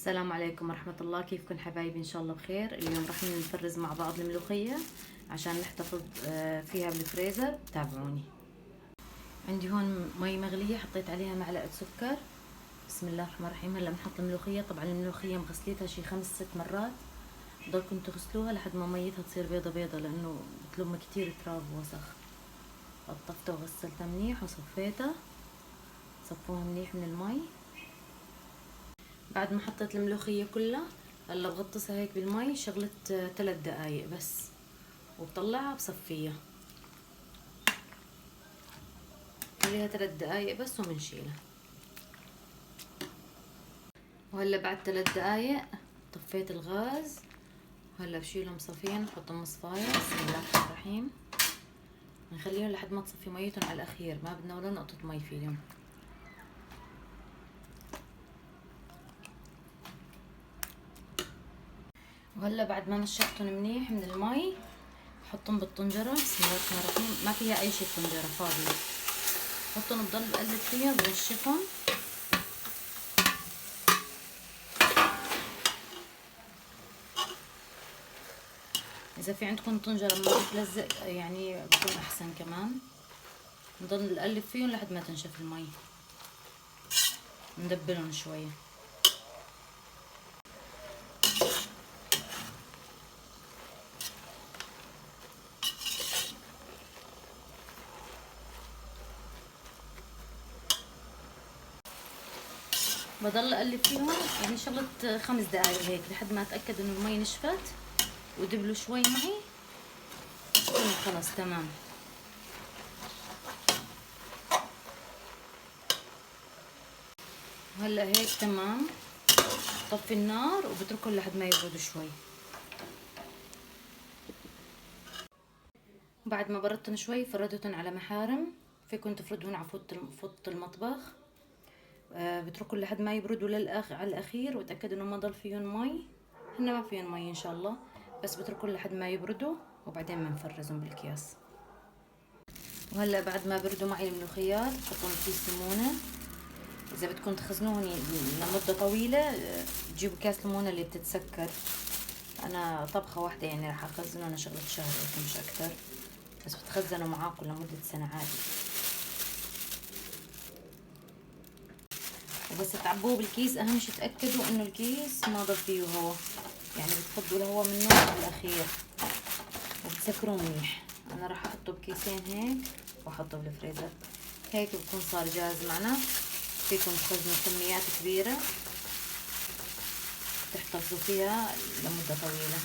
السلام عليكم ورحمة الله. كيفكم حبايبي؟ إن شاء الله بخير. اليوم راح نفرز مع بعض الملوخية عشان نحتفظ فيها بالفريزر. تابعوني. عندي هون مي مغلية، حطيت عليها معلقة سكر. بسم الله الرحمن الرحيم. هلا بنحط الملوخية. طبعا الملوخية مغسليتها شي 5-6 مرات، ضلكم تغسلوها لحد ما ميتها تصير بيضة بيضة، لأنه بتلم كتير تراب ووسخ. قطفتها وغسلتها منيح وصفيتها. صفوها منيح من المي. بعد ما حطيت الملوخية كلها هلا بغطسها هيك بالمي شغلة 3 دقايق بس، وبطلعها بصفيها. خليها 3 دقايق بس وبنشيلها. وهلا بعد 3 دقايق طفيت الغاز، وهلا بشيلهم صفين بحطهم مصفاية. بسم الله الرحمن الرحيم. نخليهم لحد ما تصفي ميتهم على الأخير، ما بدنا ولا نقطة مي فيهم. وهلا بعد ما نشفتهم منيح من المي حطهم بالطنجرة. بسم الله الرحمن الرحيم. ما فيها أي شي، طنجرة فاضية. حطهم بضل بقلب فيهم بنشفهم. إذا في عندكم طنجرة ما بتلزق يعني بكون أحسن كمان. نضل نقلب فيهم لحد ما تنشف المي، ندبلهم شوية. بضل اقلب فيهم يعني شغلة 5 دقايق هيك لحد ما اتاكد انه المي نشفت ودبلوا شوي معي. خلص تمام. وهلا هيك تمام. طفي النار وبتركهم لحد ما يبردوا شوي. بعد ما بردتن شوي فردتن على محارم، فيكن تفردون على فوط المطبخ. بتركوا لحد ما يبردوا على الاخير، وتاكدوا انه ما ضل فيهم مي. هن ما فيهم مي ان شاء الله، بس بتركوا لحد ما يبردوا وبعدين بنفرزهم بالكياس. وهلا بعد ما بردوا معي الملوخيات بحطهم بكيس ليمونه. اذا بدكم تخزنوهم لمده طويله تجيبوا كاس ليمونه اللي بتتسكر. انا طبخه واحده يعني راح اخزنه انا شغله شهر هيك مش اكتر، بس بتخزنوا معاكم لمده سنه عادي. وبس تعبوه بالكيس اهم شي تاكدوا انه الكيس ما ضل فيه هواء، يعني بتفضوا الهواء منه بالاخير وبتسكروه منيح. انا راح احطه بكيسين هيك واحطه بالفريزر. هيك بكون صار جاهز معنا. فيكم تخزنوا كميات كبيرة تحتفظوا فيها لمدة طويلة.